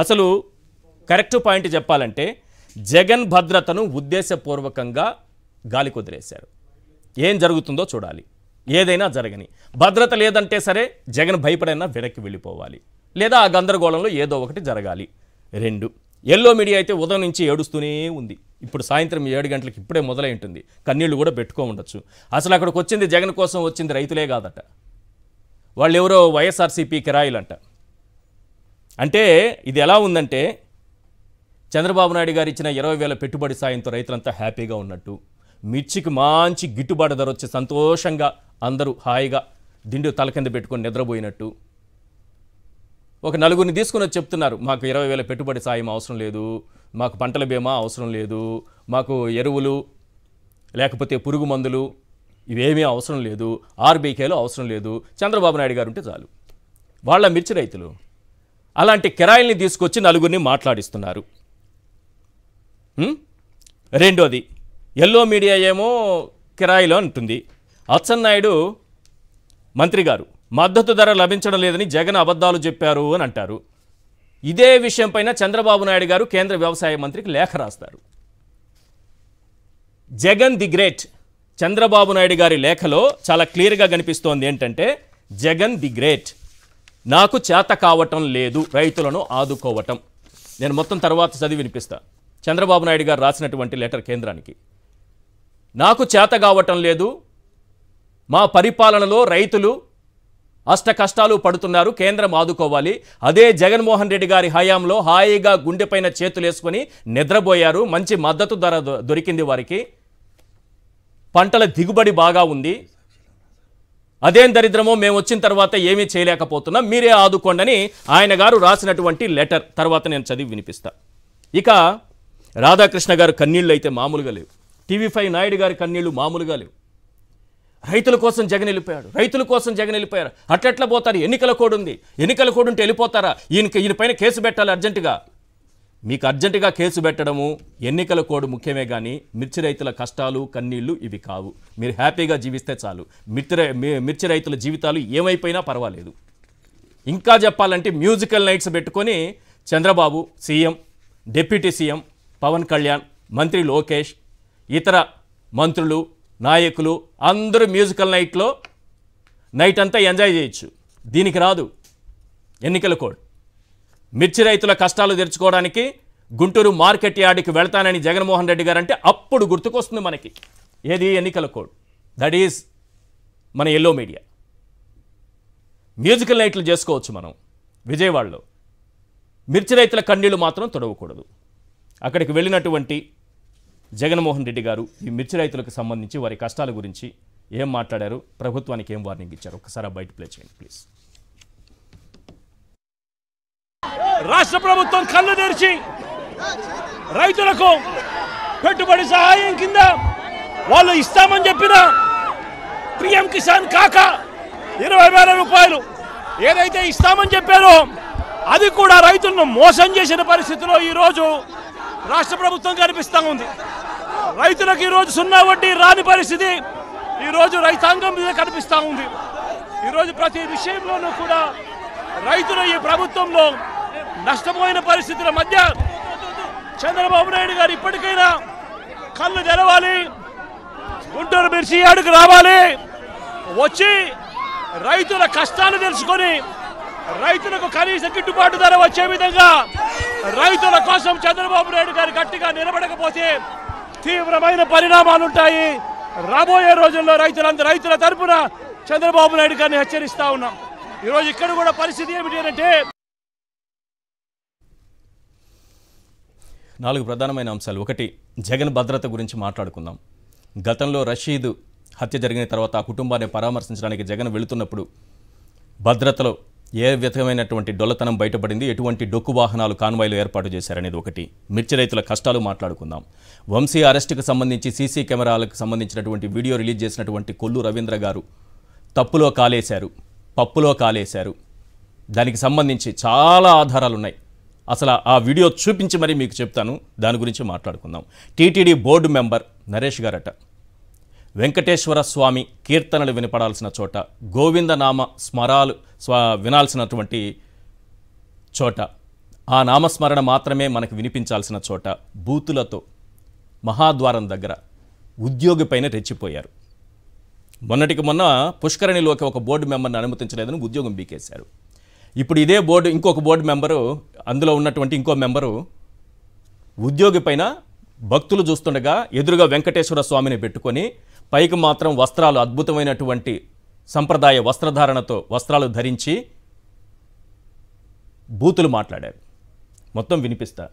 అసలు correct point చెప్పాలంటే జగన్ భద్రతను ఉద్దేశపూర్వకంగా గాలి కుదిరేశారు. ఏం జరుగుతుందో చూడాలి. ఏదైనా జరగని, భద్రత లేదంటే సరే జగన్ భయపడైనా వెనక్కి వెళ్ళిపోవాలి, లేదా ఆ గందరగోళంలో ఏదో ఒకటి జరగాలి. 2, ఎల్లో మీడియా అయితే ఉదయం నుంచి ఏడుస్తూనే ఉంది. ఇప్పుడు సాయంత్రం 7 గంటలకు ఇప్పుడే మొదలై ఉంటుంది. కన్నీళ్లు కూడా పెట్టుకో ఉండొచ్చు. అసలు అక్కడికి వచ్చింది జగన్ కోసం వచ్చింది రైతులే కాదట, వాళ్ళు ఎవరో వైఎస్ఆర్సీపీ కిరాయిలంట. అంటే ఇది ఎలా ఉందంటే చంద్రబాబు నాయుడు గారు ఇచ్చిన 20,000 పెట్టుబడి సాయంతో రైతులంతా హ్యాపీగా ఉన్నట్టు, మిర్చికి మంచి గిట్టుబాటు ధర వచ్చి సంతోషంగా అందరూ హాయిగా దిండు తల కింద పెట్టుకొని నిద్రపోయినట్టు, ఒక నలుగురిని తీసుకుని చెప్తున్నారు, మాకు 20,000 పెట్టుబడి సాయం అవసరం లేదు, మాకు పంటల బీమా అవసరం లేదు, మాకు ఎరువులు లేకపోతే పురుగు మందులు ఇవేమీ అవసరం లేదు, ఆర్బీకేలు అవసరం లేదు, చంద్రబాబు నాయుడు గారు ఉంటే చాలు. వాళ్ళ మిర్చి రైతులు అలాంటి కిరాయిల్ని తీసుకొచ్చి నలుగురిని మాట్లాడిస్తున్నారు. రెండోది, ఎల్లో మీడియా ఏమో కిరాయిలో అంటుంది. అచ్చెన్నాయుడు మంత్రి గారు మద్దతు ధర లభించడం లేదని జగన్ అబద్ధాలు చెప్పారు అని అంటారు. ఇదే విషయం పైన చంద్రబాబు నాయుడు గారు కేంద్ర వ్యవసాయ మంత్రికి లేఖ రాస్తారు. జగన్ ది గ్రేట్, చంద్రబాబు నాయుడు గారి లేఖలో చాలా క్లియర్గా కనిపిస్తోంది ఏంటంటే జగన్ ది గ్రేట్, నాకు చేత కావటం లేదు రైతులను ఆదుకోవటం. నేను మొత్తం తర్వాత చదివి వినిపిస్తా. చంద్రబాబు నాయుడు గారు రాసినటువంటి లెటర్ కేంద్రానికి, నాకు చేత కావటం లేదు, మా పరిపాలనలో రైతులు అష్ట కష్టాలు పడుతున్నారు, కేంద్రం ఆదుకోవాలి. అదే జగన్మోహన్ రెడ్డి గారి హయాంలో హాయిగా గుండెపైన చేతులు వేసుకొని నిద్రపోయారు, మంచి మద్దతు ధర దొరికింది వారికి, పంటల దిగుబడి బాగా ఉంది. అదేం దరిద్రమో మేము వచ్చిన తర్వాత ఏమీ చేయలేకపోతున్నాం, మీరే ఆదుకోండి అని ఆయన గారు రాసినటువంటి లెటర్ తర్వాత నేను చదివి వినిపిస్తా. ఇక రాధాకృష్ణ గారు కన్నీళ్ళు అయితే మామూలుగా లేవు, TV5 నాయుడు గారి కన్నీళ్లు మామూలుగా లేవు. రైతుల కోసం జగన్ వెళ్ళిపోయాడు, రైతుల కోసం జగన్ వెళ్ళిపోయారు. అట్లెట్లా పోతారు? ఎన్నికల కోడ్ ఉంది, ఎన్నికల కోడ్ ఉంటే వెళ్ళిపోతారా? ఈయన పైన కేసు పెట్టాలి అర్జెంటుగా. మీకు అర్జెంటుగా కేసు పెట్టడము, ఎన్నికల కోడ్ ముఖ్యమే కానీ మిర్చి రైతుల కష్టాలు కన్నీళ్లు ఇవి కావు. మీరు హ్యాపీగా జీవిస్తే చాలు. మిర్చి రైతుల జీవితాలు ఏమైపోయినా పర్వాలేదు. ఇంకా చెప్పాలంటే మ్యూజికల్ నైట్స్ పెట్టుకొని Chandrababu, CM, deputy CM Pawan Kalyan, మంత్రి లోకేష్, ఇతర మంత్రులు, నాయకులు అందరూ మ్యూజికల్ నైట్ అంతా ఎంజాయ్ చేయొచ్చు. దీనికి రాదు ఎన్నికల కోడ్. మిర్చి రైతుల కష్టాలు తెరుచుకోవడానికి గుంటూరు మార్కెట్ యార్డ్కి వెళ్తానని జగన్మోహన్ రెడ్డి గారు అంటే అప్పుడు గుర్తుకొస్తుంది మనకి ఏది? ఎన్నికల కోడ్. దట్ ఈజ్ మన ఎల్లో మీడియా. మ్యూజికల్ నైట్లు చేసుకోవచ్చు మనం విజయవాడలో, మిర్చి రైతుల కన్నీళ్లు మాత్రం తొడవకూడదు. అక్కడికి వెళ్ళినటువంటి జగన్మోహన్ రెడ్డి గారు ఈ మిర్చి రైతులకు సంబంధించి వారి కష్టాల గురించి ఏం మాట్లాడారు, ప్రభుత్వానికి ఏం వార్నింగ్ ఇచ్చారు, ఒకసారి బయట ప్లే చేయండి ప్లీజ్. రాష్ట్ర ప్రభుత్వం కళ్ళు తెరిచి రైతులకు పెట్టుబడి సహాయం కింద వాళ్ళు ఇస్తామని చెప్పిన పిఎం కిసాన్ కాక 20,000 రూపాయలు ఏదైతే ఇస్తామని చెప్పారో అది కూడా రైతులను మోసం చేసిన పరిస్థితిలో ఈరోజు రాష్ట్ర ప్రభుత్వం కనిపిస్తూ ఉంది. రైతులకు ఈరోజు 0 వడ్డీ రాని పరిస్థితి ఈరోజు రైతాంగం మీద కనిపిస్తూ ఉంది. ఈరోజు ప్రతి విషయంలోనూ కూడా రైతులు ఈ ప్రభుత్వంలో నష్టపోయిన పరిస్థితుల మధ్య చంద్రబాబు నాయుడు గారు ఇప్పటికైనా కళ్ళు తెరవాలి, గుంటూరు మిర్చి యార్డుకు రావాలి, వచ్చి రైతుల కష్టాలు తెలుసుకొని రైతులకు కనీస గిట్టుబాటు ధర వచ్చే విధంగా రైతుల కోసం చంద్రబాబు నాయుడు గారు గట్టిగా నిలబడకపోతే తీవ్రమైన పరిణామాలు ఉంటాయి. రాబోయే రోజుల్లో రైతుల తరపున చంద్రబాబు నాయుడు గారిని హెచ్చరిస్తా ఉన్నాం. ఈరోజు ఇక్కడ కూడా పరిస్థితి ఏమిటి అంటే 4 ప్రధానమైన అంశాలు. 1, జగన్ భద్రత గురించి మాట్లాడుకుందాం. గతంలో రషీద్ హత్య జరిగిన తర్వాత ఆ కుటుంబాన్ని పరామర్శించడానికి జగన్ వెళుతున్నప్పుడు భద్రతలో ఏ విధమైనటువంటి డొల్లతనం బయటపడింది, ఎటువంటి డొక్కు వాహనాలు కాన్వాయ్లు ఏర్పాటు చేశారనేది 1. మిర్చి రైతుల కష్టాలు మాట్లాడుకుందాం. వంశీ అరెస్టుకు సంబంధించి సీసీ కెమెరాలకు సంబంధించినటువంటి వీడియో రిలీజ్ చేసినటువంటి కొల్లు రవీంద్ర గారు తప్పులో కాలేశారు, పప్పులో కాలేశారు. దానికి సంబంధించి చాలా ఆధారాలు ఉన్నాయి. అసలు ఆ వీడియో చూపించి మరీ మీకు చెప్తాను, దాని గురించి మాట్లాడుకుందాం. టీటీడీ బోర్డు మెంబర్ నరేష్ గారట వెంకటేశ్వర స్వామి కీర్తనలు వినపడాల్సిన చోట, గోవిందనామ స్మరాలు వినాల్సినటువంటి చోట ఆ నామస్మరణ మాత్రమే మనకు వినిపించాల్సిన చోట బూతులతో మహాద్వారం దగ్గర ఉద్యోగి పైన రెచ్చిపోయారు. మొన్నటికి మొన్న పుష్కరిణిలోకి ఒక బోర్డు మెంబర్ని అనుమతించలేదని ఉద్యోగం బీకేశారు. ఇప్పుడు ఇదే బోర్డు ఇంకొక బోర్డు మెంబరు, అందులో ఉన్నటువంటి ఇంకో మెంబరు ఉద్యోగి పైన భక్తులు చూస్తుండగా ఎదురుగా వెంకటేశ్వర స్వామిని పెట్టుకొని పైకి మాత్రం వస్త్రాలు అద్భుతమైనటువంటి సంప్రదాయ వస్త్రధారణతో వస్త్రాలు ధరించి బూతులు మాట్లాడారు. మొత్తం వినిపిస్తా.